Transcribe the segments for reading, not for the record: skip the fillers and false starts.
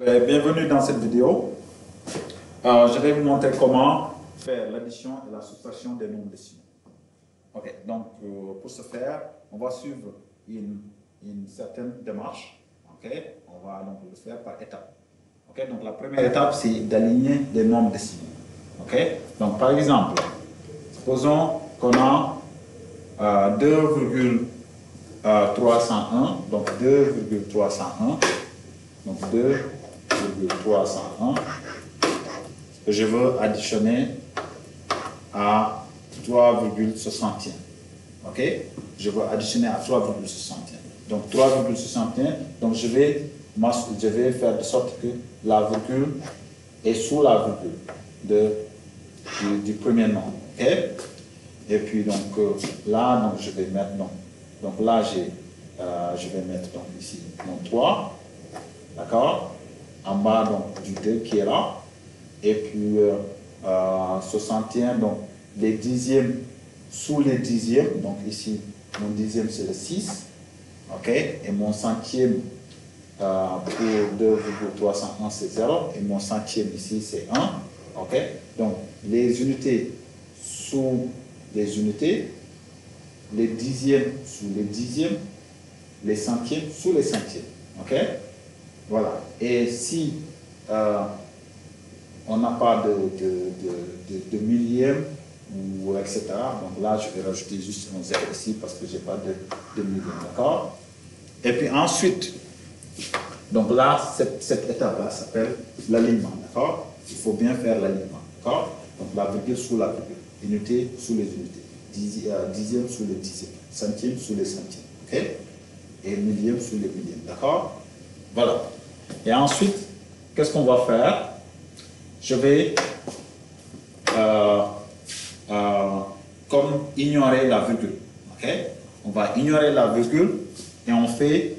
Bienvenue dans cette vidéo. Je vais vous montrer comment faire l'addition et la soustraction des nombres décimaux. Ok, donc pour ce faire, on va suivre une certaine démarche. Ok, on va donc le faire par étapes. Ok, donc la première étape, c'est d'aligner les nombres décimaux. Ok, donc par exemple, supposons qu'on a 2,301, donc 2,301, donc 2,301, que je veux additionner à 3,61. Ok? Je veux additionner à 3,61. Donc 3,61, donc je vais faire de sorte que la virgule est sous la virgule du premier nombre. Ok? Et puis donc là, donc, je vais mettre donc là je vais mettre donc ici mon 3, d'accord, en bas donc du 2 qui est là, et puis 61, donc les dixièmes sous les dixièmes, donc ici mon dixième c'est le 6, ok, et mon centième pour 2,301 c'est 0, et mon centième ici c'est 1, ok, donc les unités sous les unités, les dixièmes sous les dixièmes, les centièmes sous les centièmes. Ok? Voilà. Et si on n'a pas de millième, ou etc., donc là, je vais rajouter juste un 0 ici parce que je n'ai pas de millième. D'accord? Et puis ensuite, donc là, cette étape-là s'appelle l'alignement. D'accord? Il faut bien faire l'alignement. D'accord? Donc la virgule sous la virgule. Unité sous les unités, dixième sous les dixièmes, centième sous les centièmes, ok? Et millième sous les millièmes, d'accord? Voilà. Et ensuite, qu'est-ce qu'on va faire? Je vais comme ignorer la virgule, ok? On va ignorer la virgule et on fait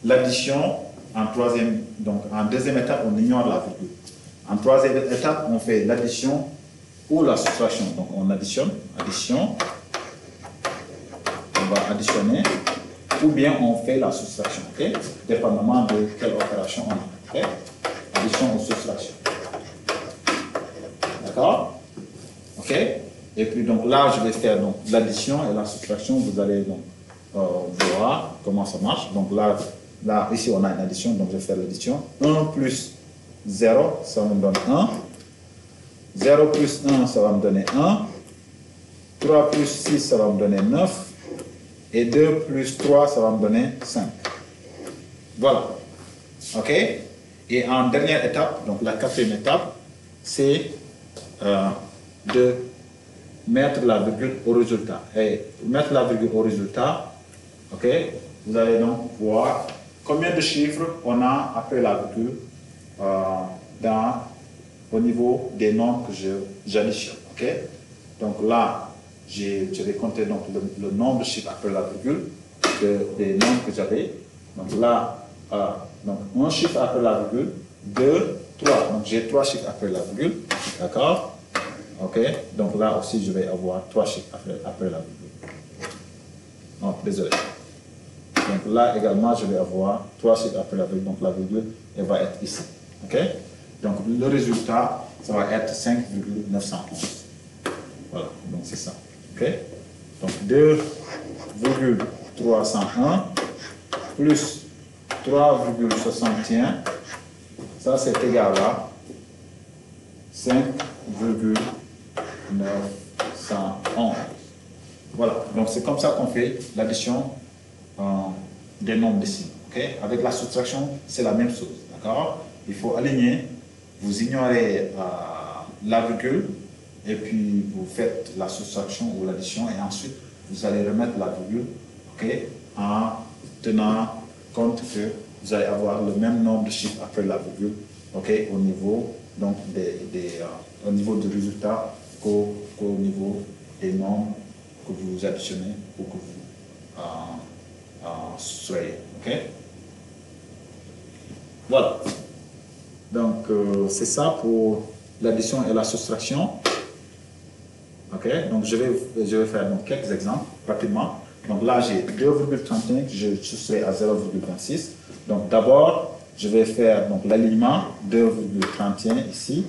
l'addition en troisième, donc en deuxième étape, on ignore la virgule. En troisième étape, on fait l'addition ou la soustraction. Donc on additionne, addition, on va additionner, ou bien on fait la soustraction, ok? Dépendamment de quelle opération on a, ok? Addition ou soustraction. D'accord? Ok? Et puis donc là, je vais faire l'addition et la soustraction. Vous allez donc voir comment ça marche. Donc là, ici on a une addition, donc je vais faire l'addition. 1 plus 0, ça me donne 1. 0 plus 1, ça va me donner 1. 3 plus 6, ça va me donner 9. Et 2 plus 3, ça va me donner 5. Voilà. OK? Et en dernière étape, donc la quatrième étape, c'est de mettre la virgule au résultat. Et pour mettre la virgule au résultat, OK, vous allez donc voir combien de chiffres on a après la virgule au niveau des nombres que j'additionne. Ok? Donc là, je vais compter donc le nombre de chiffres après la virgule des nombres que j'avais. Donc là, donc un chiffre après la virgule, 2, 3. Donc j'ai 3 chiffres après la virgule. D'accord? Ok? Donc là aussi, je vais avoir 3 chiffres après la virgule. Non, désolé. Donc là également, je vais avoir 3 chiffres après la virgule. Donc la virgule, elle va être ici. Ok? Donc le résultat, ça va être 5,911. Voilà, donc c'est ça. Ok? Donc 2,301 plus 3,61, ça c'est égal à 5,911. Voilà, donc c'est comme ça qu'on fait l'addition des nombres décimaux. Okay? Avec la soustraction, c'est la même chose. D'accord? Il faut aligner, vous ignorez la virgule, et puis vous faites la soustraction ou l'addition, et ensuite vous allez remettre la virgule, okay, en tenant compte que vous allez avoir le même nombre de chiffres après la virgule, okay, au niveau, donc au niveau du résultat qu'au niveau des nombres que vous additionnez ou que vous soustrayez. Okay? Voilà. Donc c'est ça pour l'addition et la soustraction. Ok, donc je vais faire donc quelques exemples rapidement. Donc là j'ai 2,31 que je soustrais à 0,26. Donc d'abord je vais faire donc l'alignement 2,31 ici.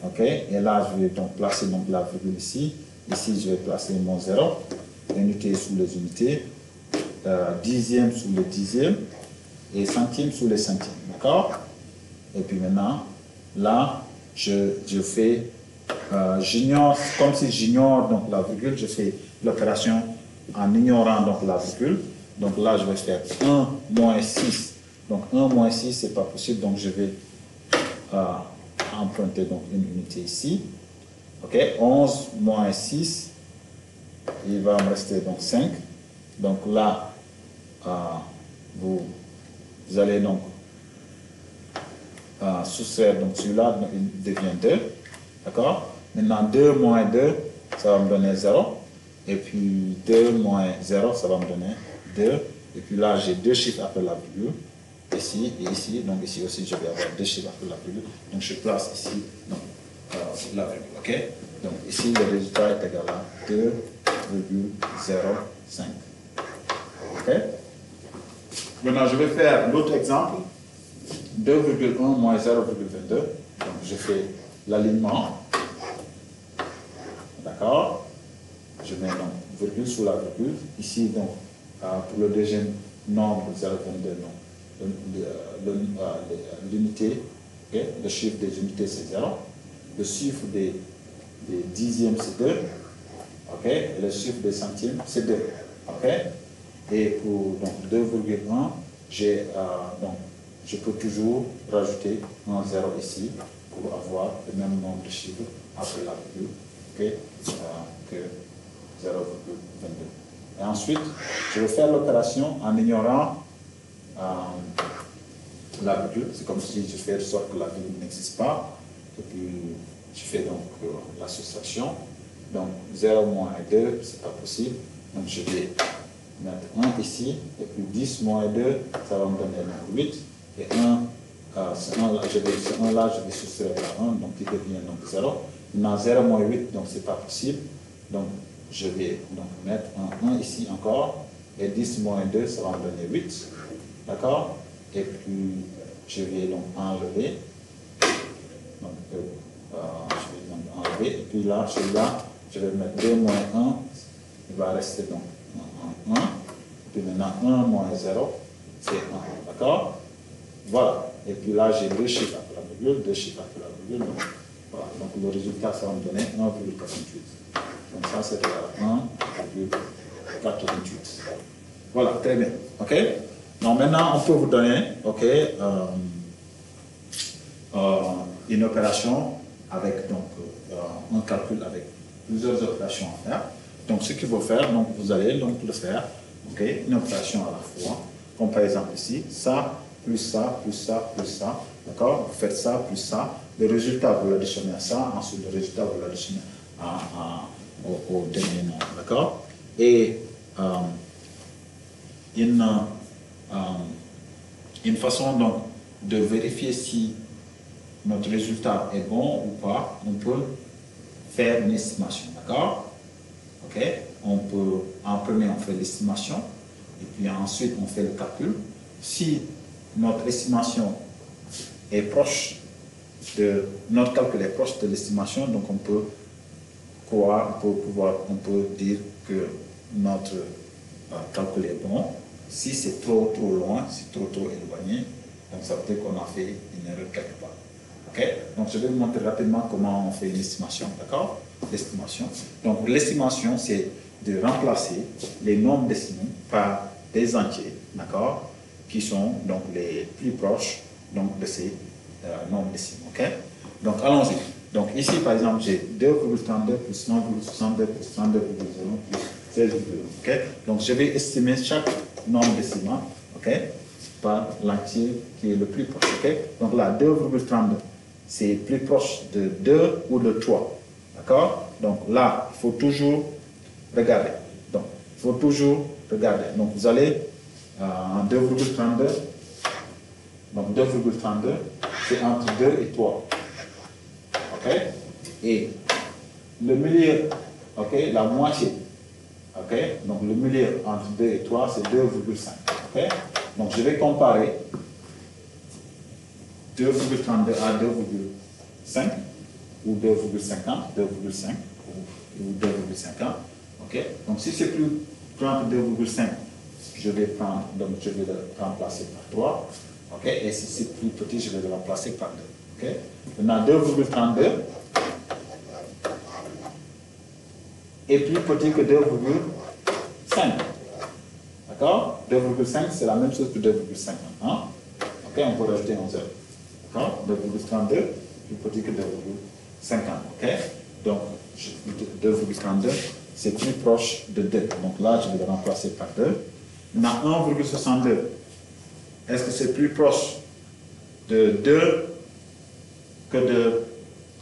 OK, et là, je vais donc placer donc la virgule ici. Ici, je vais placer mon 0. Unité sous les unités. Dixième sous les dixièmes. Et centième sous les centièmes. D'accord? Et puis maintenant, là, je fais, j'ignore, comme si j'ignore donc la virgule, je fais l'opération en ignorant donc la virgule. Donc là, je vais faire 1 moins 6. Donc 1 moins 6, c'est pas possible. Donc je vais emprunter donc une unité ici. OK, 11 moins 6, il va me rester donc 5. Donc là, vous allez donc soustraire donc celui-là, il devient 2. D'accord? Maintenant, 2 moins 2, ça va me donner 0. Et puis 2 moins 0, ça va me donner 2. Et puis là, j'ai deux chiffres après la virgule. Ici et ici. Donc ici aussi, je vais avoir deux chiffres après la virgule. Donc je place ici donc, la virgule. OK? Donc ici, le résultat est égal à 2,05. OK? Maintenant, je vais faire l'autre exemple. 2,1 moins 0,22. Donc je fais l'alignement. D'accord? Je mets donc virgule sous la virgule. Ici, donc, pour le deuxième nombre 0,22, l'unité, okay? Le chiffre des unités c'est 0. Le chiffre des dixièmes c'est 2. Okay? Et le chiffre des centièmes c'est 2. Okay? Et pour 2,1, donc, je peux toujours rajouter un 0 ici pour avoir le même nombre de chiffres après la virgule, okay? Que 0,22. Et ensuite, je vais faire l'opération en ignorant la virgule. C'est comme si je fais de sorte que la virgule n'existe pas. Et puis, je fais donc la soustraction. Donc, 0 moins 2, c'est pas possible. Donc, je vais mettre 1 ici. Et puis, 10 moins 2, ça va me donner donc 8. Et 1, ce 1 là, je vais soustraire à 1, donc il devient donc 0. Maintenant, 0 moins 8, donc c'est pas possible. Donc, je vais donc mettre un 1 ici encore. Et 10 moins 2, ça va me donner 8. D'accord? Et puis, je vais donc enlever. Donc, je vais donc enlever. Et puis là, celui-là, je vais mettre 2 moins 1. Il va rester donc 1. Et puis maintenant, 1 moins 0, c'est 1. D'accord? Voilà. Et puis là, j'ai deux chiffres après la virgule, deux chiffres après la virgule. Donc, voilà. Donc, le résultat, ça va me donner 1,48. Donc, ça, c'est égal à 1,48. Voilà, très bien. OK? Donc, maintenant, on peut vous donner, OK, une opération avec donc, un calcul avec plusieurs opérations à faire. Donc, ce qu'il faut faire, donc, vous allez donc le faire, OK, une opération à la fois. Comme par exemple ici, ça, plus ça, plus ça, plus ça. D'accord? Vous faites ça, plus ça. Le résultat, vous l'additionnez à ça. Ensuite, le résultat, vous l'additionnez au dernier nombre. D'accord? Et une façon donc de vérifier si notre résultat est bon ou pas, on peut faire une estimation. D'accord? OK? On peut, en premier, on fait l'estimation. Et puis ensuite, on fait le calcul. Si notre estimation est proche de, notre calcul est proche de l'estimation, donc on peut croire, on peut dire que notre calcul est bon. Si c'est trop loin, si trop éloigné, donc ça veut dire qu'on a fait une erreur quelque part. OK? Donc je vais vous montrer rapidement comment on fait une estimation, d'accord? L'estimation. Donc l'estimation, c'est de remplacer les nombres décimaux par des entiers, d'accord? Qui sont donc les plus proches donc, de ces nombres décimaux. OK? Donc allons-y. Donc ici, par exemple, j'ai 2,32 plus 1,62 plus 32,0 plus 16,1. OK? Donc je vais estimer chaque nombre décimal, OK, par l'entier qui est le plus proche. OK? Donc là, 2,32, c'est plus proche de 2 ou de 3. D'accord? Donc là, il faut toujours regarder. Donc, il faut toujours regarder. Donc vous allez en 2,32. Donc 2,32, c'est entre 2 et 3. OK? Et le milieu, OK, la moitié. OK? Donc le milieu entre 2 et 3, c'est 2,5. OK? Donc je vais comparer 2,32 à 2,5 ou 2,50, 2,5 ou 2,50. Ok, donc si c'est plus grand que 2,5, je vais le remplacer par 3. Ok, et si c'est plus petit, je vais le remplacer par 2. Ok, maintenant 2,32 est plus petit que 2,5. D'accord, 2,5 c'est la même chose que 2,5. Hein? Ok, on peut rajouter un 0. D'accord, 2,32 plus petit que 2,50. Ok, donc 2,32 c'est plus proche de 2. Donc là, je vais le remplacer par 2. Maintenant, 1,62. Est-ce que c'est plus proche de 2 que de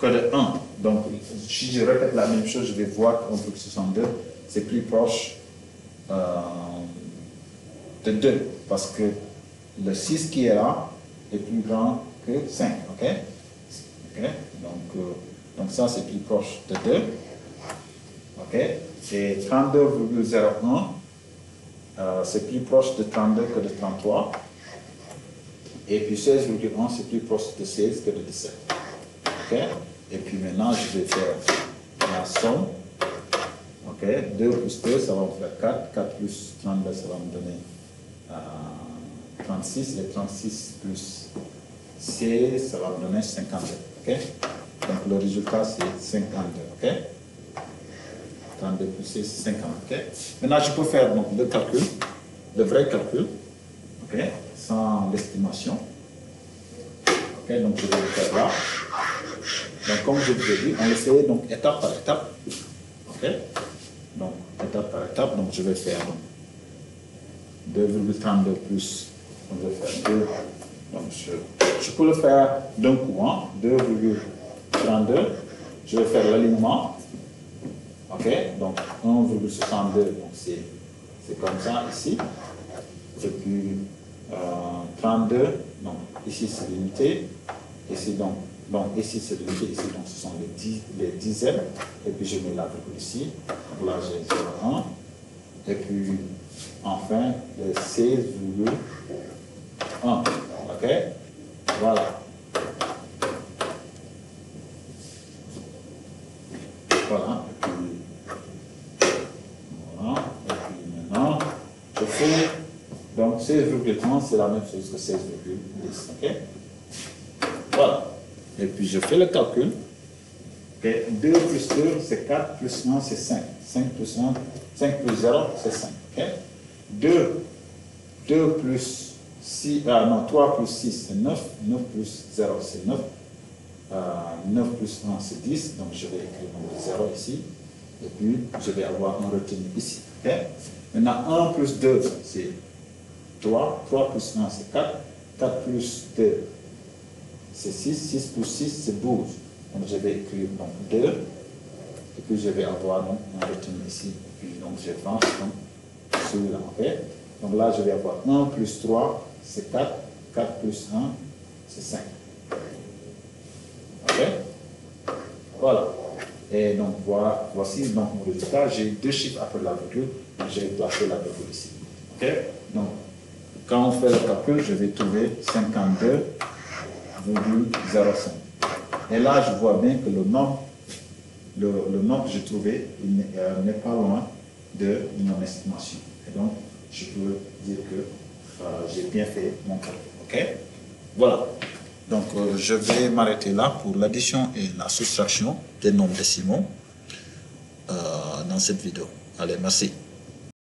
1? Donc, si je répète la même chose, je vais voir que 1,62, c'est plus proche de 2. Parce que le 6 qui est là est plus grand que 5. Ok, okay? Donc ça, c'est plus proche de 2. Ok, et 32,01, c'est plus proche de 32 que de 33. Et puis 16,1, c'est plus proche de 16 que de 17. Ok, et puis maintenant, je vais faire la somme. Ok, 2 plus 2, ça va me faire 4. 4 plus 32, ça va me donner 36. Et 36 plus 16, ça va me donner 52. Ok, donc le résultat, c'est 52. Ok, 32 plus 6, 50. Okay. Maintenant, je peux faire donc, le calcul, le vrai calcul, okay, sans l'estimation. Okay, donc, je vais le faire là. Donc, comme je vous ai dit, on le fait donc, étape par étape. Okay. Donc, étape par étape. Donc, je vais faire 2,32 plus, on va faire 2. Donc, je peux le faire d'un coup. Hein, 2,32. Je vais faire l'alignement. Ok, donc 1,62, donc c'est comme ça ici. Et puis 32, donc ici c'est l'unité. Ici donc ici c'est l'unité, ici donc ce sont les dizaines. Et puis je mets la virgule ici. Donc là j'ai 0,1. Et puis enfin le 16,1. Ok, voilà. Voilà. Donc 16,1 c'est la même chose que 16,10. Ok, voilà. Et puis je fais le calcul. Okay. 2 plus 2 c'est 4 plus 1 c'est 5. 5 plus 1, 5 plus 0 c'est 5. Okay. 2 plus 6, non 3 plus 6 c'est 9. 9 plus 0 c'est 9. 9 plus 1 c'est 10. Donc je vais écrire le 0 ici. Et puis je vais avoir un retenu ici. Okay. Maintenant 1 plus 2 c'est 3, 3 plus 1 c'est 4, 4 plus 2 c'est 6, 6 plus 6 c'est 12. Donc je vais écrire donc 2, et puis je vais avoir donc un retenu ici, et puis donc je pense donc celui-là. Okay? Donc là je vais avoir 1 plus 3 c'est 4, 4 plus 1 c'est 5. Ok? Voilà. Et donc voilà, voici donc mon résultat. J'ai deux chiffres après la virgule, donc j'ai placé la virgule ici. Ok? Donc quand on fait le calcul, je vais trouver 52,05. Et là, je vois bien que le nombre que j'ai trouvé n'est pas loin de mon estimation. Et donc, je peux dire que j'ai bien fait mon calcul. Ok? Voilà. Donc, je vais m'arrêter là pour l'addition et la soustraction des nombres décimaux dans cette vidéo. Allez, merci.